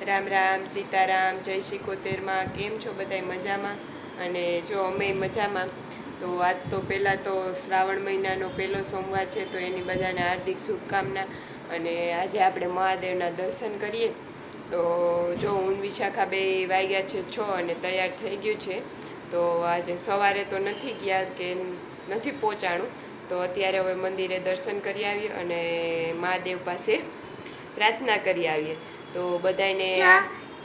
રામ રામ સીતારામ જય શિકોતેરમાં કેમ છો બધાય મજામાં? અને જો અમે મજામાં. તો આજ તો પહેલાં તો શ્રાવણ મહિનાનો પહેલો સોમવાર છે, તો એની બધાને હાર્દિક શુભકામના. અને આજે આપણે મહાદેવના દર્શન કરીએ. તો જો હું વિશાખા બે વાગ્યા છે 6 અને તૈયાર થઈ ગયું છે. તો આજે સવારે તો નથી ગયા કે નથી પહોંચાણું, તો અત્યારે હવે મંદિરે દર્શન કરી આવીએ અને મહાદેવ પાસે પ્રાર્થના કરી આવીએ. તો બધાને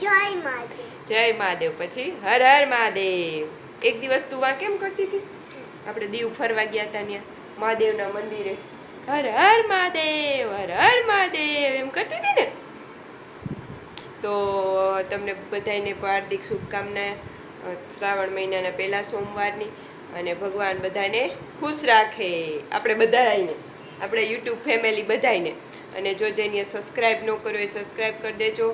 જય મહાદેવ. જય મહાદેવ, પછી હર હર મહાદેવ. એક દિવસ તું આ કેમ કરતી હતી? આપણે દીવ ફરવા ગયા હતા ત્યાં મહાદેવના મંદિરે, હર હર મહાદેવ હર હર મહાદેવ એમ કરતી હતી ને. તો તમને બધાને હાર્દિક શુભકામના શ્રાવણ મહિનાના પહેલા સોમવારની. અને ભગવાન બધાને ખુશ રાખે, આપણે બધાને, આપણે યુટ્યુબ ફેમિલી બધાને. અને જો જેને સબસ્ક્રાઈબ ન કર્યો એ સબસ્ક્રાઈબ કરી દેજો,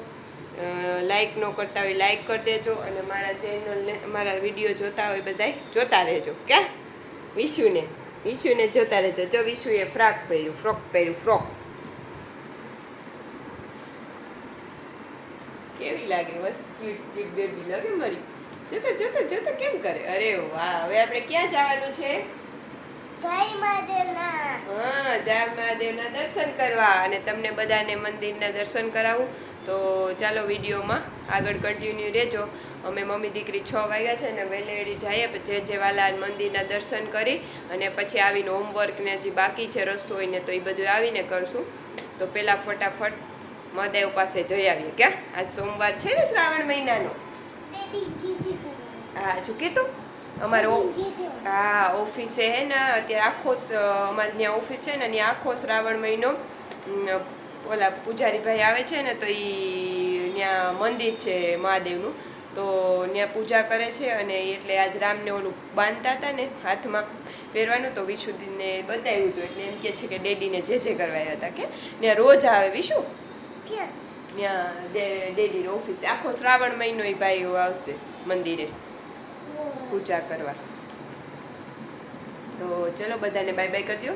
લાઈક ન કરતા હોય લાઈક કરી દેજો, અને મારા ચેનલને મારા વિડીયો જોતા હોય બધાય જોતા રહેજો. ક્યાં વિશુને જોતા રહેજો. જો વિશુએ ફ્રોક પહેર્યું. કેવી લાગે? બસ ક્યુટ બેબી લાગે મારી. જોતા કેમ કરે? અરે વાહ! હવે આપણે ક્યાં જવાનું છે? જય મહાદેવના. હા, જય મહાદેવના દર્શન કરવા. અને તમને બધાને મંદિરના દર્શન કરાવું. તો ચાલો વિડીયોમાં આગળ કન્ટિન્યુ રહેજો. અમે મમ્મી દીકરી 6 વાગ્યા છે ને વહેલેડી જઈએ, પછી જે વાલા મંદિરના દર્શન કરી અને પછી આવીને હોમવર્કને હજી બાકી છે રસોઈને, તો એ બધું આવીને કરશું. તો પહેલાં ફટાફટ મહાદેવ પાસે જઈ આવીએ. ક્યાં આજ સોમવાર છે ને શ્રાવણ મહિનાનો. હા, શું કીધું? અમારે હા ઓફિસે હે ને અત્યારે આખો અમારે ત્યાં ઓફિસ છે ને ત્યાં આખો શ્રાવણ મહિનો ઓલા પૂજારીભાઈ આવે છે ને, તો એ ત્યાં મંદિર છે મહાદેવનું, તો ત્યાં પૂજા કરે છે. અને એટલે આજ રામને ઓલું બાંધતા હતા ને હાથમાં પહેરવાનું, તો વિશુદીને બતાવ્યું હતું. એટલે એમ કહે છે કે ડેડીને જે કરવાયા હતા કે ત્યાં રોજ આવે. વિશુ ત્યાં ડેડી ઓફિસે આખો શ્રાવણ મહિનો એ ભાઈ આવશે મંદિરે પૂજા કરવા. તો ચલો બધાને બાય બાય કરી દો.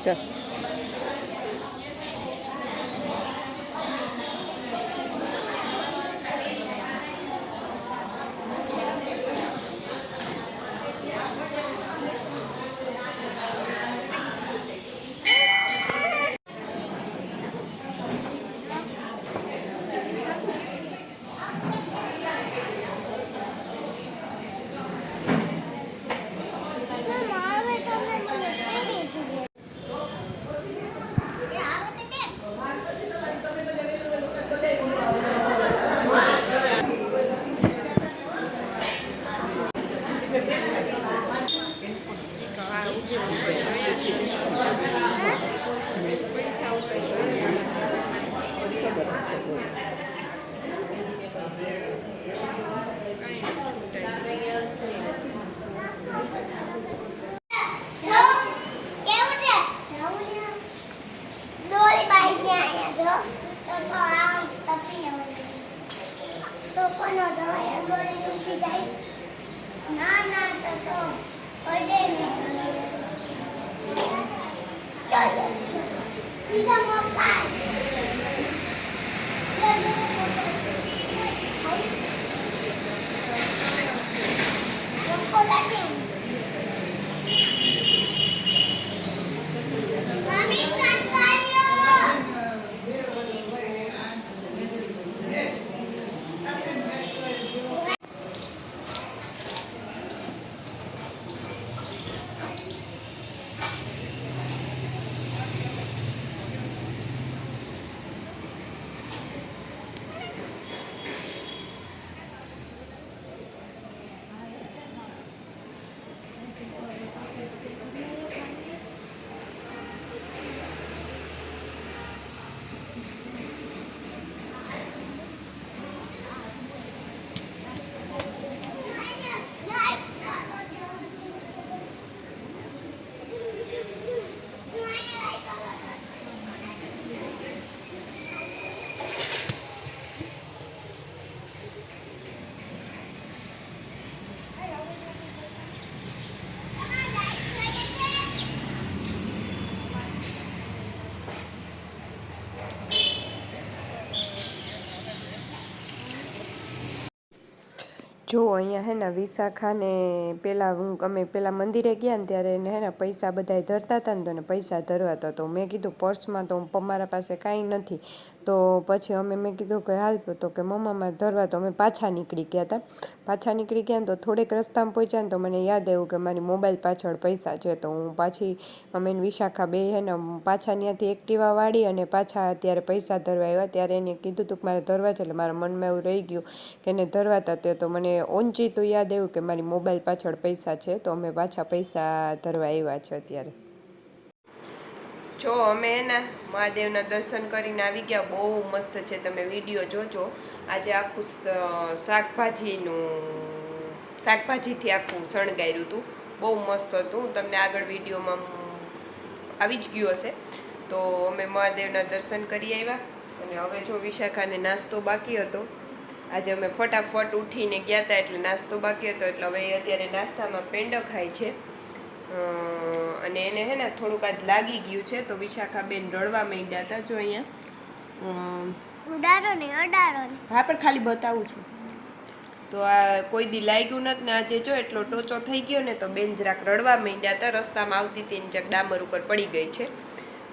ચાલ જો અહીંયા હે ને વિશાખાને અમે પેલા મંદિરે ગયા ને ત્યારે એને હે ને પૈસા બધાય ધરતા હતા ને તો એને પૈસા ધરવાતા તો મેં કીધું પર્સમાં તો મારા પાસે કાંઈ નથી તો પછી મેં કીધું કે હાલ તો કે મમ્મામાં ધરવા તો અમે પાછા નીકળી ગયા ને તો થોડેક રસ્તામાં પહોંચ્યા ને તો મને યાદ આવ્યું કે મારી મોબાઈલ પાછળ પૈસા છે તો હું પાછી અમે વિશાખા બે હે ને પાછા ત્યાંથી એક્ટિવા વાળી અને પાછા અત્યારે પૈસા ધરવા આવ્યા ત્યારે એને કીધું તું કે મારે ધરવા છે એટલે મારા મનમાં એવું રહી ગયું કે એને ધરવાતા તે તો મને ઓંચી તો યાદ આવ્યું કે મારી મોબાઈલ પાછળ પૈસા છે તો અમે પાછા પૈસા ધરવા આવ્યા છે અત્યારે જો અમે એના મહાદેવના દર્શન કરીને આવી ગયા બહુ મસ્ત છે તમે વિડીયો જોજો આજે આખું શાકભાજીથી આખું શણગાર્યું હતું બહુ મસ્ત હતું તમને આગળ વિડીયોમાં આવી જ ગયું હશે તો અમે મહાદેવના દર્શન કરી આવ્યા અને હવે જો વિશાખાને નાસ્તો બાકી હતો આજે અમે ફટાફટ ઉઠીને ગયા હતા એટલે નાસ્તો બાકી હતો એટલે હવે અત્યારે નાસ્તામાં પેંડો ખાય છે અને એને હે ને થોડુંક આજ લાગી ગયું છે તો વિશાખાબેન રડવા માંડ્યા હતા જો અહીંયા ઉડાડો ને હા પણ ખાલી બતાવું છું તો આ કોઈ દી લાગ્યું નથી ને આજે જો એટલો ટોચો થઈ ગયો ને તો બેન જરાક રડવા માંડ્યા હતા રસ્તામાં આવતી હતી જરાક ડામર ઉપર પડી ગઈ છે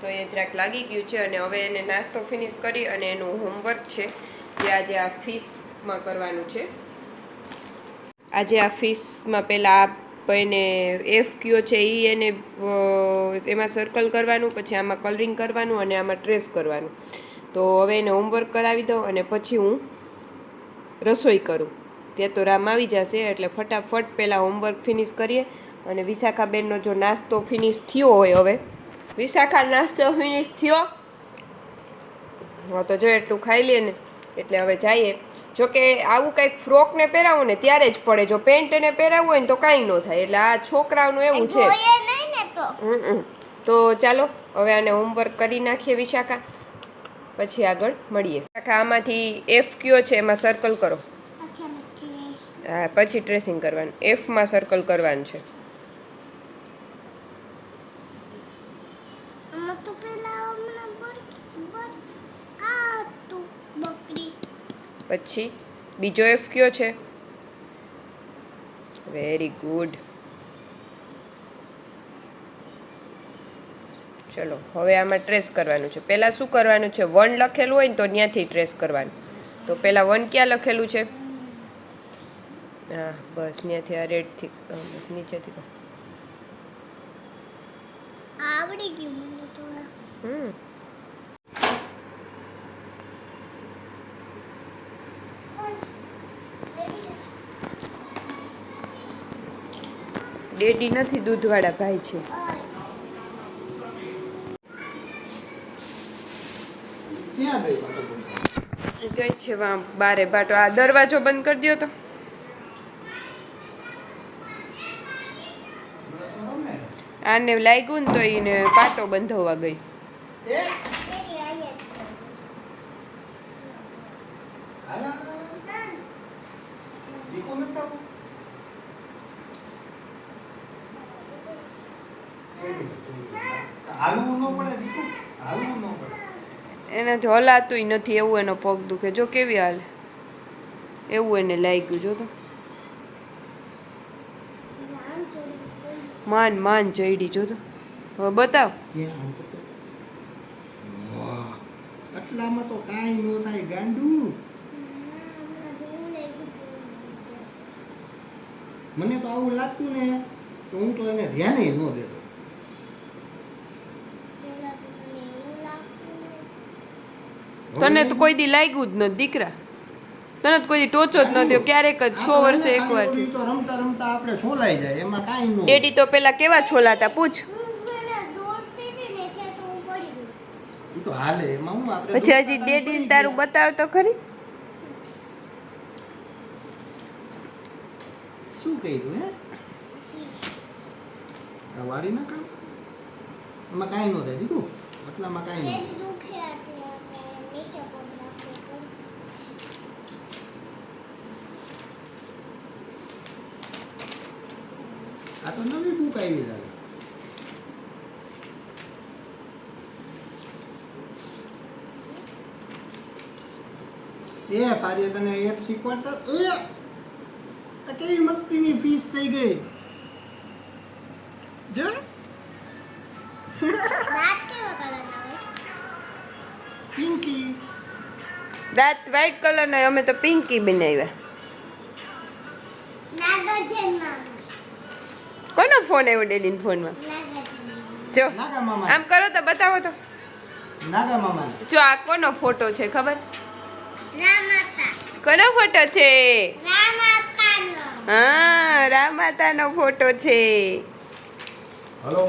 તો એ જરાક લાગી ગયું છે અને હવે એને નાસ્તો ફિનિશ કરી અને એનું હોમવર્ક છે જે આજે આ ફિશમાં કરવાનું છે આજે આ ફિશમાં પહેલાં એને એફ કયો છે એ એને એમાં સર્કલ કરવાનું પછી આમાં કલરિંગ કરવાનું અને આમાં ટ્રેસ કરવાનું તો હવે એને હોમવર્ક કરાવી દઉં અને પછી હું રસોઈ કરું તે તો રામ આવી જશે એટલે ફટાફટ પહેલાં હોમવર્ક ફિનિશ કરીએ અને વિશાખાબેનનો જો નાસ્તો ફિનિશ થયો હોય હવે વિશાખા નાસ્તો ફિનિશ થયો હા તો જો એટલું ખાઈ લે ને એટલે હવે જઈએ જોકે આવું કંઈક ફ્રોકને પહેરાવું ને ત્યારે જ પડે જો પેન્ટને પહેરાવવું હોય ને તો કાંઈ ન થાય એટલે આ છોકરાઓનું એવું છે તો ચાલો હવે આને હોમવર્ક કરી નાખીએ વિશાખા પછી આગળ મળીએ વિશાખા આમાંથી એફ કયો છે એમાં સર્કલ કરો હા પછી ટ્રેસિંગ કરવાનું એફમાં સર્કલ કરવાનું છે પછી બીજો એફ કયો છે વેરી ગુડ ચલો હવે આમાં ટ્રેસ કરવાનું છે પહેલાં શું કરવાનું છે 1 લખેલું હોય ને તો ત્યાંથી ટ્રેસ કરવાનું તો પહેલાં 1 ક્યાં લખેલું છે હા બસ ત્યાંથી આ રેડથી બસ નીચેથી આવડી ગયું મને થોડા ડેડી નથી દૂધવાળા ભાઈ છે ગઈ છે બારે બાટો આ દરવાજો બંધ કરી દો તો આને લાગ્યું ને તો એને પાટો બંધાવવા ગઈ એનાથી હલાતું નથી એવું એનો પગ દુખે જો કેવી હાલે એવું એને લાગ્યું જો તો માન ચડી જો તો હવે બતાવ આટલામાં તો કાંઈ ન થાય ગાંડું મને તો આવું લાગતું ને તો હું તો એને ધ્યાને ન દેતો તને તો કોઈ દી લાગ્યું જ નથી દીકરા તને તો કોઈ દી ટોચો જ ન થયો ક્યારેક જ 100 વર્ષે એકવાર તો રમતા રમતા આપણે છોલાઈ જાય એમાં કાંઈ ન ડેડી તો પેલા કેવા છોલાતા પૂછ એ તો હાલે એમાં હું આપણે પછી હજી ડેડીને તારું બતાવ તો ખરી શું કર્યું હે આ વાડી ના કામ એમાં કાંઈ ન થાય દીકું આટલામાં કાંઈ ન આ તો નવી બુક આવી દાદા એ પારી તને એપ શીખવાડતા આ કેવી મસ્તીની ફીસ થઈ ગઈ જો દાંત કેવા કલરના હોય પિંકી દાંત વ્હાઈટ કલરના અમે તો પિંકી બનાવ્યા. નાગાર્જુન કોનો ફોન આવ્યો ડેડીન ફોનમાં? જો નાગા મામા આમ કરો તો બતાવો તો. નાગા મામા જો આ કોનો ફોટો છે ખબર? રામાતા કોનો ફોટો છે? રામાતાનો હા રામાતાનો ફોટો છે. હલો